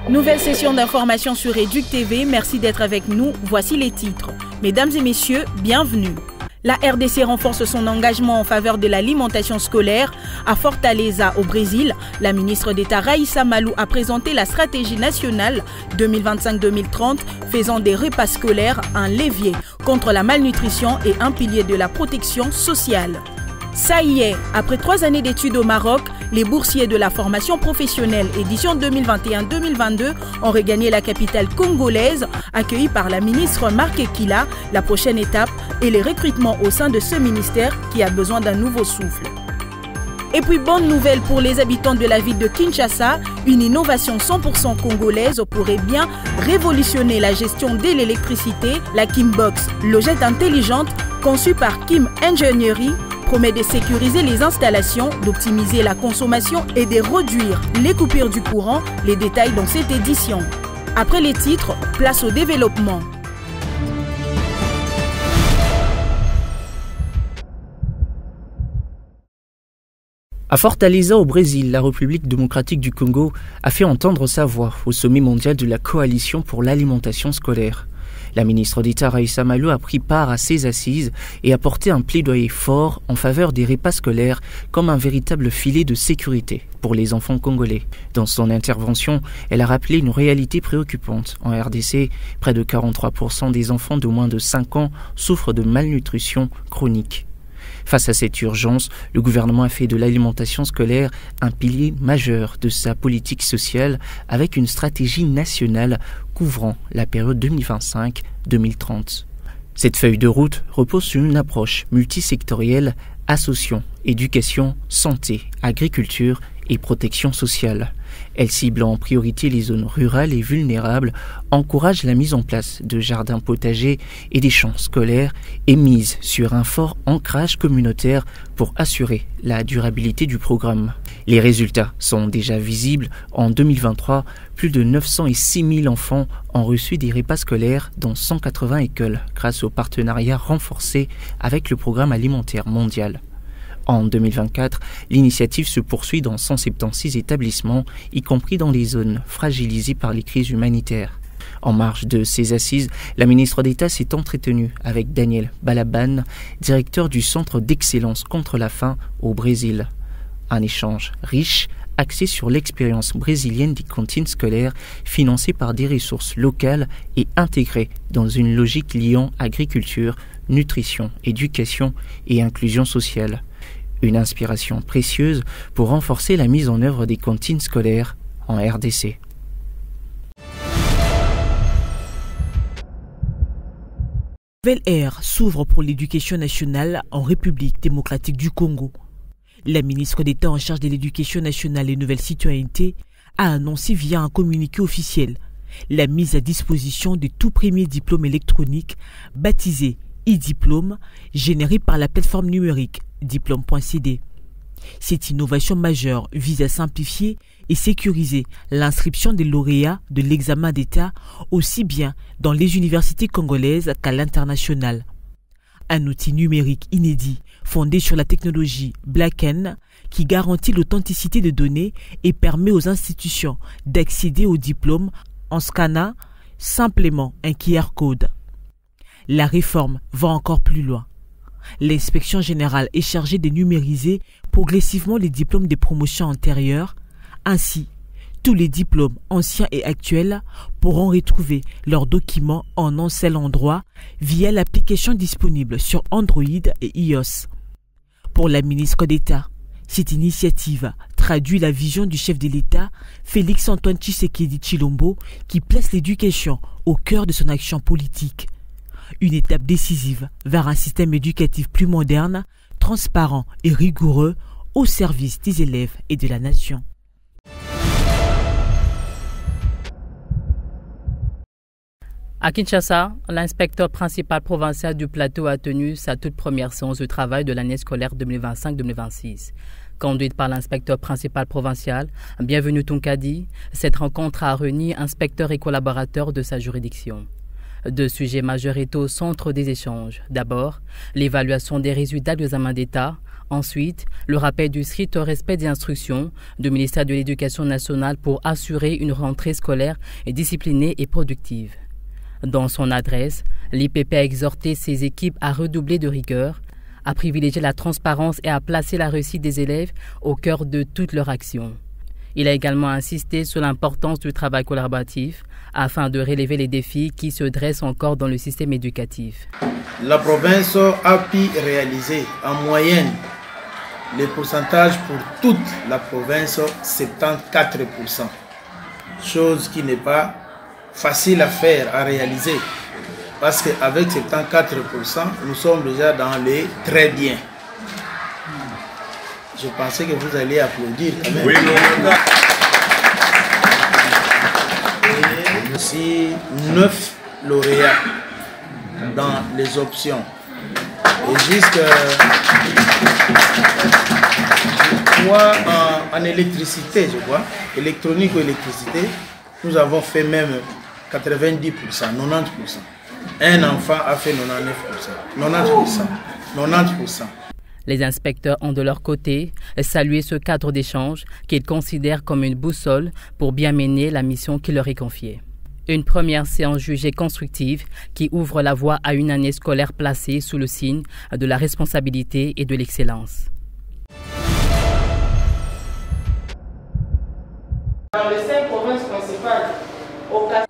Nouvelle session d'information sur Éduc TV, merci d'être avec nous. Voici les titres. Mesdames et messieurs, bienvenue. La RDC renforce son engagement en faveur de l'alimentation scolaire. À Fortaleza, au Brésil, la ministre d'État Raïssa Malou a présenté la stratégie nationale 2025-2030, faisant des repas scolaires un levier contre la malnutrition et un pilier de la protection sociale. Ça y est, après 3 années d'études au Maroc, les boursiers de la formation professionnelle édition 2021-2022 ont regagné la capitale congolaise, accueillis par la ministre Marc Ekila. La prochaine étape est les recrutements au sein de ce ministère qui a besoin d'un nouveau souffle. Et puis bonne nouvelle pour les habitants de la ville de Kinshasa, une innovation 100% congolaise pourrait bien révolutionner la gestion de l'électricité. La Kimbox, logette intelligente conçue par Kim Engineering, promet de sécuriser les installations, d'optimiser la consommation et de réduire les coupures du courant. Les détails dans cette édition. Après les titres, place au développement. À Fortaleza, au Brésil, la République démocratique du Congo a fait entendre sa voix au sommet mondial de la coalition pour l'alimentation scolaire. La ministre d'État Raïssa Malou a pris part à ces assises et a porté un plaidoyer fort en faveur des repas scolaires comme un véritable filet de sécurité pour les enfants congolais. Dans son intervention, elle a rappelé une réalité préoccupante. En RDC, près de 43% des enfants de moins de 5 ans souffrent de malnutrition chronique. Face à cette urgence, le gouvernement a fait de l'alimentation scolaire un pilier majeur de sa politique sociale avec une stratégie nationale couvrant la période 2025-2030. Cette feuille de route repose sur une approche multisectorielle associant éducation, santé, agriculture et protection sociale. Elle cible en priorité les zones rurales et vulnérables, encourage la mise en place de jardins potagers et des champs scolaires et mise sur un fort ancrage communautaire pour assurer la durabilité du programme. Les résultats sont déjà visibles. En 2023, plus de 906 000 enfants ont reçu des repas scolaires dans 180 écoles grâce au partenariat renforcé avec le Programme alimentaire mondial. En 2024, l'initiative se poursuit dans 176 établissements, y compris dans les zones fragilisées par les crises humanitaires. En marge de ces assises, la ministre d'État s'est entretenue avec Daniel Balaban, directeur du Centre d'excellence contre la faim au Brésil. Un échange riche, axé sur l'expérience brésilienne des cantines scolaires, financées par des ressources locales et intégrées dans une logique liant agriculture, nutrition, éducation et inclusion sociale. Une inspiration précieuse pour renforcer la mise en œuvre des cantines scolaires en RDC. Nouvelle ère s'ouvre pour l'éducation nationale en République démocratique du Congo. La ministre d'État en charge de l'éducation nationale et nouvelle citoyenneté a annoncé via un communiqué officiel la mise à disposition des tout premiers diplômes électroniques baptisés e-diplôme générés par la plateforme numérique diplôme.cd. Cette innovation majeure vise à simplifier et sécuriser l'inscription des lauréats de l'examen d'État aussi bien dans les universités congolaises qu'à l'international. Un outil numérique inédit fondé sur la technologie Blacken qui garantit l'authenticité des données et permet aux institutions d'accéder au diplôme en scannant simplement un QR code. La réforme va encore plus loin. L'inspection générale est chargée de numériser progressivement les diplômes des promotions antérieures. Ainsi, tous les diplômes anciens et actuels pourront retrouver leurs documents en un seul endroit via l'application disponible sur Android et iOS. Pour la ministre d'État, cette initiative traduit la vision du chef de l'État, Félix-Antoine Tshisekedi Tshilombo, qui place l'éducation au cœur de son action politique. Une étape décisive vers un système éducatif plus moderne, transparent et rigoureux au service des élèves et de la nation. À Kinshasa, l'inspecteur principal provincial du plateau a tenu sa toute première séance de travail de l'année scolaire 2025-2026. Conduite par l'inspecteur principal provincial, Bienvenu Tonkadi, cette rencontre a réuni inspecteurs et collaborateurs de sa juridiction. 2 sujets majeurs étaient au centre des échanges. D'abord, l'évaluation des résultats de l'examen d'État. Ensuite, le rappel du strict respect des instructions du ministère de l'Éducation nationale pour assurer une rentrée scolaire disciplinée et productive. Dans son adresse, l'IPP a exhorté ses équipes à redoubler de rigueur, à privilégier la transparence et à placer la réussite des élèves au cœur de toutes leurs actions. Il a également insisté sur l'importance du travail collaboratif afin de relever les défis qui se dressent encore dans le système éducatif. La province a pu réaliser en moyenne le pourcentage pour toute la province, 74%. Chose qui n'est pas facile à faire, à réaliser. Parce qu'avec 74%, nous sommes déjà dans les très bien. Je pensais que vous alliez applaudir quand même. Oui, et aussi 9 lauréats dans les options. Et jusqu'à en électricité, je crois, électronique ou électricité, nous avons fait même 90%, 90%. Un enfant a fait 99%, 90%. Les inspecteurs ont de leur côté salué ce cadre d'échange qu'ils considèrent comme une boussole pour bien mener la mission qui leur est confiée. Une première séance jugée constructive qui ouvre la voie à une année scolaire placée sous le signe de la responsabilité et de l'excellence. Dans les 5 provinces principales,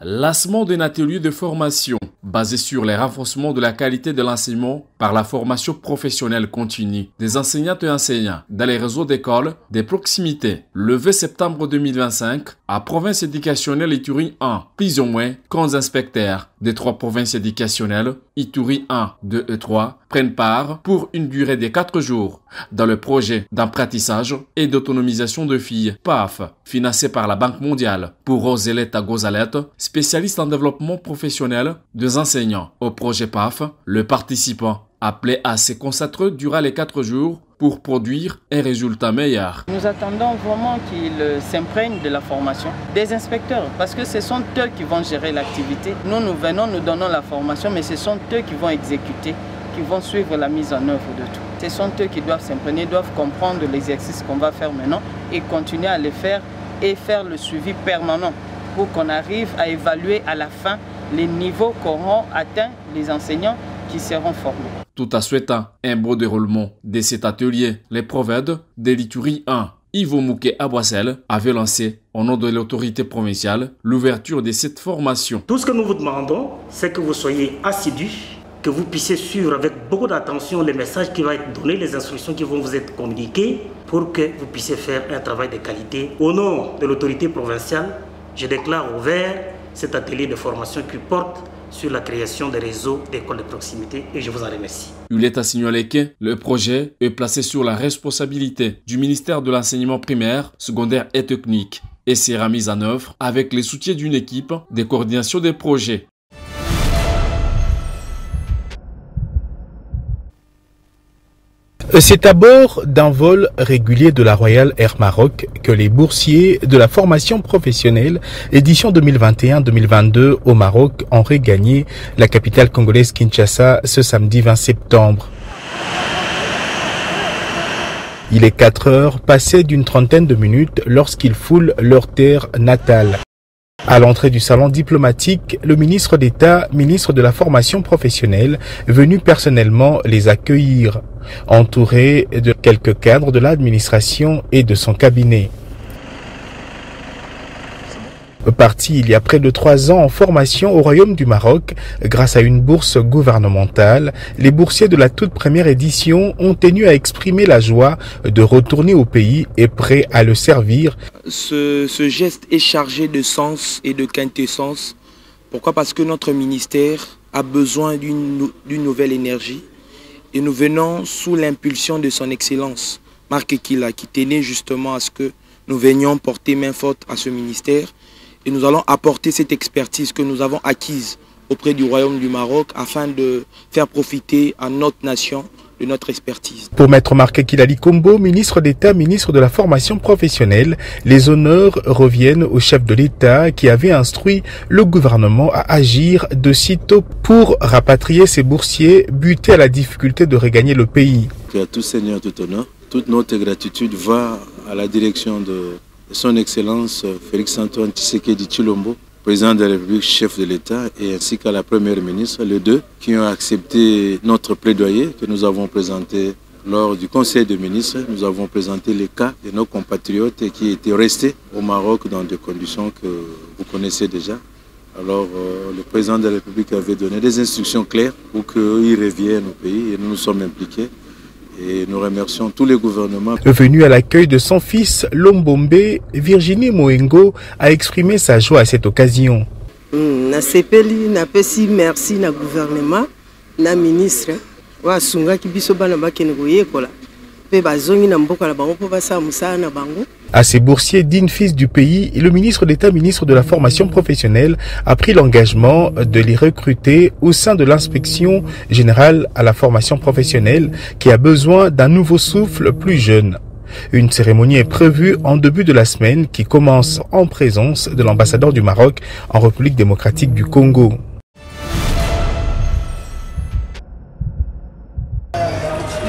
lancement d'un atelier de formation basé sur les renforcements de la qualité de l'enseignement par la formation professionnelle continue des enseignantes et enseignants dans les réseaux d'écoles des proximités. Le 20 septembre 2025, à province éducationnelle Ituri 1, plus ou moins 15 inspecteurs des 3 provinces éducationnelles Ituri 1, 2 et 3 prennent part pour une durée de 4 jours dans le projet d'apprentissage et d'autonomisation de filles PAF, financé par la Banque mondiale pour Roseleta Gozalette, spécialiste en développement professionnel des enseignants. Au projet PAF, le participant appelé à se consacrer durant les 4 jours pour produire un résultat meilleur. Nous attendons vraiment qu'ils s'imprègnent de la formation des inspecteurs parce que ce sont eux qui vont gérer l'activité. Nous venons, nous donnons la formation, mais ce sont eux qui vont exécuter, qui vont suivre la mise en œuvre de tout. Ce sont eux qui doivent s'imprégner, doivent comprendre l'exercice qu'on va faire maintenant et continuer à le faire et faire le suivi permanent pour qu'on arrive à évaluer à la fin les niveaux qu'auront atteint les enseignants qui seront formés. Tout en souhaitant un beau déroulement de cet atelier, les prophètes de l'Ituri 1, Ivo Mouké Aboissel, avait lancé, au nom de l'autorité provinciale, l'ouverture de cette formation. Tout ce que nous vous demandons, c'est que vous soyez assidus, que vous puissiez suivre avec beaucoup d'attention les messages qui vont être donnés, les instructions qui vont vous être communiquées, pour que vous puissiez faire un travail de qualité. Au nom de l'autorité provinciale, je déclare ouvert cet atelier de formation qui porte sur la création des réseaux d'écoles de proximité et je vous en remercie. Il est à signaler que le projet est placé sur la responsabilité du ministère de l'enseignement primaire, secondaire et technique et sera mis en œuvre avec le soutien d'une équipe de coordination des projets. C'est à bord d'un vol régulier de la Royal Air Maroc que les boursiers de la formation professionnelle édition 2021-2022 au Maroc ont regagné la capitale congolaise Kinshasa ce samedi 20 septembre. Il est 4 heures passées d'une trentaine de minutes lorsqu'ils foulent leur terre natale. À l'entrée du salon diplomatique, le ministre d'État, ministre de la formation professionnelle, est venu personnellement les accueillir, entouré de quelques cadres de l'administration et de son cabinet. Parti il y a près de 3 ans en formation au Royaume du Maroc, grâce à une bourse gouvernementale, les boursiers de la toute première édition ont tenu à exprimer la joie de retourner au pays et prêts à le servir. Ce geste est chargé de sens et de quintessence. Pourquoi? Parce que notre ministère a besoin d'une nouvelle énergie et nous venons sous l'impulsion de son Excellence, Marc Ekila, qui tenait justement à ce que nous venions porter main forte à ce ministère. Et nous allons apporter cette expertise que nous avons acquise auprès du Royaume du Maroc afin de faire profiter à notre nation notre expertise. Pour Maître Marc Kilali Kombo, ministre d'État, ministre de la formation professionnelle, les honneurs reviennent au chef de l'État qui avait instruit le gouvernement à agir de sitôt pour rapatrier ces boursiers butés à la difficulté de regagner le pays. À tout seigneur, tout honneur, toute notre gratitude va à la direction de son Excellence Félix-Antoine Tshisekedi Tshilombo, président de la République, chef de l'État, et ainsi qu'à la Première ministre, les deux, qui ont accepté notre plaidoyer que nous avons présenté lors du Conseil des ministres. Nous avons présenté les cas de nos compatriotes qui étaient restés au Maroc dans des conditions que vous connaissez déjà. Alors, le président de la République avait donné des instructions claires pour qu'ils reviennent au pays et nous nous sommes impliqués. Et nous remercions tous les gouvernements. Venue à l'accueil de son fils Lombombe, Virginie Moengo a exprimé sa joie à cette occasion. Na sepeli na pesi merci na gouvernement na ministre wa sunga kibiso bana bakene koyekola pe bazongi na mboka na bango po basa musana na bango. À ces boursiers dignes fils du pays, le ministre d'État, ministre de la formation professionnelle, a pris l'engagement de les recruter au sein de l'inspection générale à la formation professionnelle qui a besoin d'un nouveau souffle plus jeune. Une cérémonie est prévue en début de la semaine qui commence en présence de l'ambassadeur du Maroc en République démocratique du Congo.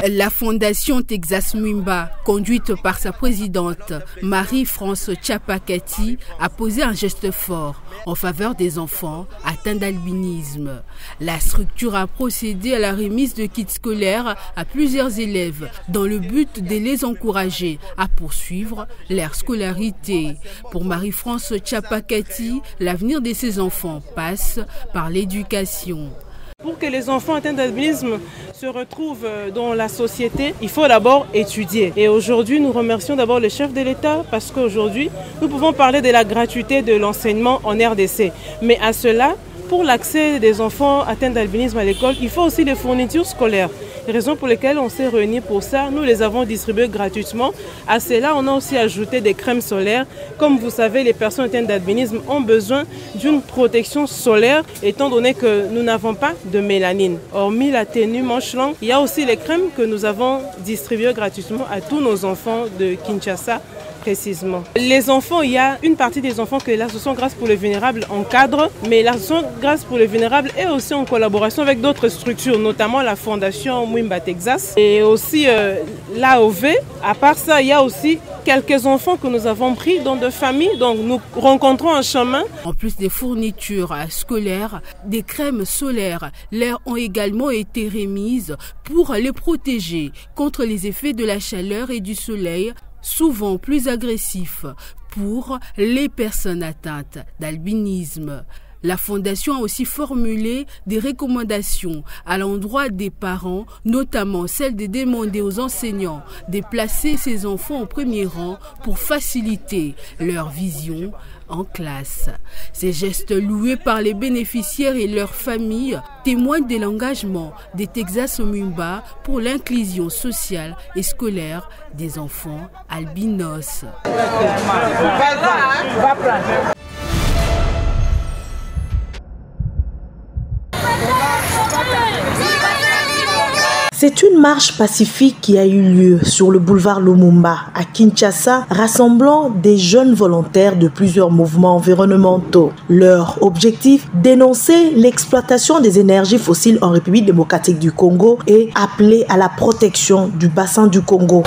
La fondation Texas Mwimba, conduite par sa présidente Marie-France Tchapakati, a posé un geste fort en faveur des enfants atteints d'albinisme. La structure a procédé à la remise de kits scolaires à plusieurs élèves dans le but de les encourager à poursuivre leur scolarité. Pour Marie-France Tchapakati, l'avenir de ces enfants passe par l'éducation. Pour que les enfants atteints d'albinisme se retrouvent dans la société, il faut d'abord étudier. Et aujourd'hui, nous remercions d'abord le chef de l'État parce qu'aujourd'hui, nous pouvons parler de la gratuité de l'enseignement en RDC. Mais à cela, pour l'accès des enfants atteints d'albinisme à l'école, il faut aussi des fournitures scolaires. Raison pour lesquelles on s'est réunis pour ça. Nous les avons distribuées gratuitement. À cela, on a aussi ajouté des crèmes solaires. Comme vous savez, les personnes atteintes d'albinisme ont besoin d'une protection solaire, étant donné que nous n'avons pas de mélanine. Hormis la tenue manche longue, il y a aussi les crèmes que nous avons distribuées gratuitement à tous nos enfants de Kinshasa. Précisément. Les enfants, il y a une partie des enfants que l'association Grâce pour les Vulnérables encadre, mais l'association Grâce pour les Vulnérables est aussi en collaboration avec d'autres structures, notamment la fondation Mwimba Texas et aussi l'AOV. À part ça, il y a aussi quelques enfants que nous avons pris dans de familles, donc nous rencontrons un chemin. En plus des fournitures scolaires, des crèmes solaires leur ont également été remises pour les protéger contre les effets de la chaleur et du soleil, souvent plus agressifs pour les personnes atteintes d'albinisme. La Fondation a aussi formulé des recommandations à l'endroit des parents, notamment celle de demander aux enseignants de placer ces enfants au premier rang pour faciliter leur vision en classe. Ces gestes loués par les bénéficiaires et leurs familles témoignent de l'engagement des Texas Mwimba pour l'inclusion sociale et scolaire des enfants albinos. C'est une marche pacifique qui a eu lieu sur le boulevard Lumumba à Kinshasa, rassemblant des jeunes volontaires de plusieurs mouvements environnementaux. Leur objectif, dénoncer l'exploitation des énergies fossiles en République démocratique du Congo et appeler à la protection du bassin du Congo.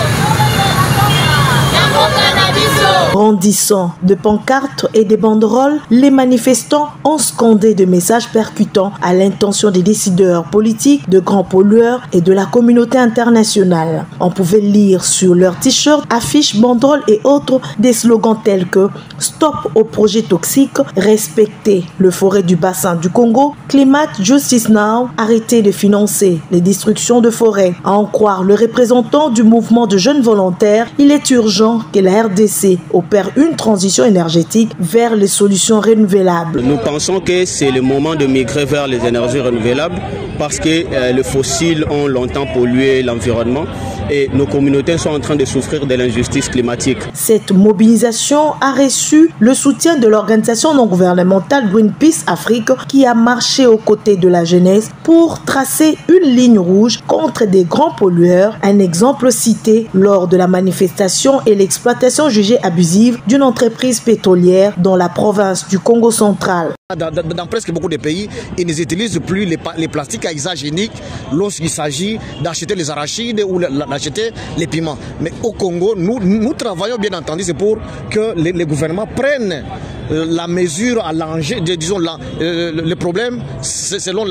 Brandissant de pancartes et des banderoles, les manifestants ont scandé des messages percutants à l'intention des décideurs politiques, de grands pollueurs et de la communauté internationale. On pouvait lire sur leurs t-shirts, affiches, banderoles et autres des slogans tels que « Stop aux projets toxiques »,« Respectez le forêt du bassin du Congo »,« Climate Justice Now »,« Arrêtez de financer les destructions de forêts ». À en croire le représentant du mouvement de jeunes volontaires, il est urgent que la RDC, au opèrent une transition énergétique vers les solutions renouvelables. Nous pensons que c'est le moment de migrer vers les énergies renouvelables parce que les fossiles ont longtemps pollué l'environnement et nos communautés sont en train de souffrir de l'injustice climatique. Cette mobilisation a reçu le soutien de l'organisation non gouvernementale Greenpeace Afrique qui a marché aux côtés de la jeunesse pour tracer une ligne rouge contre des grands pollueurs. Un exemple cité lors de la manifestation et l'exploitation jugée abusive d'une entreprise pétrolière dans la province du Congo central. Dans presque beaucoup de pays, ils n'utilisent plus les plastiques à usage unique lorsqu'il s'agit d'acheter les arachides ou d'acheter les piments. Mais au Congo, nous travaillons bien entendu, c'est pour que les gouvernements prennent la mesure à l'enjeu, disons le problème selon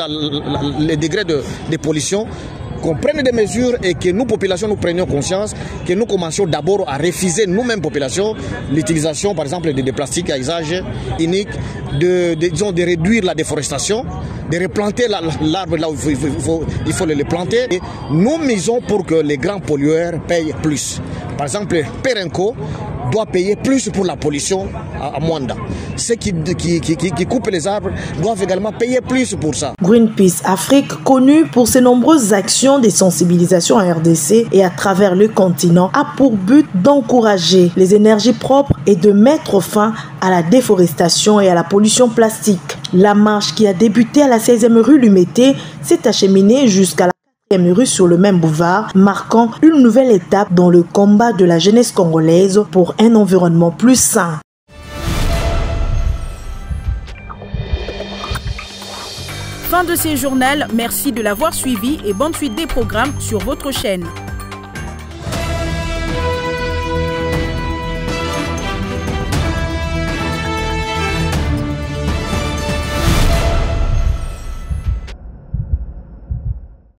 les degrés de pollution, qu'on prenne des mesures et que nous, populations, nous prenions conscience, que nous commencions d'abord à refuser nous-mêmes, populations, l'utilisation, par exemple, des plastiques à usage unique, de réduire la déforestation, de replanter l'arbre là où il faut le planter. Et nous misons pour que les grands pollueurs payent plus. Par exemple, Perenco doit payer plus pour la pollution à Mwanda. Ceux qui coupent les arbres doivent également payer plus pour ça. Greenpeace Afrique, connu pour ses nombreuses actions de sensibilisation en RDC et à travers le continent, a pour but d'encourager les énergies propres et de mettre fin à la déforestation et à la pollution plastique. La marche qui a débuté à la 16e rue Lumété s'est acheminée jusqu'à la 4e rue sur le même boulevard, marquant une nouvelle étape dans le combat de la jeunesse congolaise pour un environnement plus sain. Fin de ces journaux, merci de l'avoir suivi et bonne suite des programmes sur votre chaîne.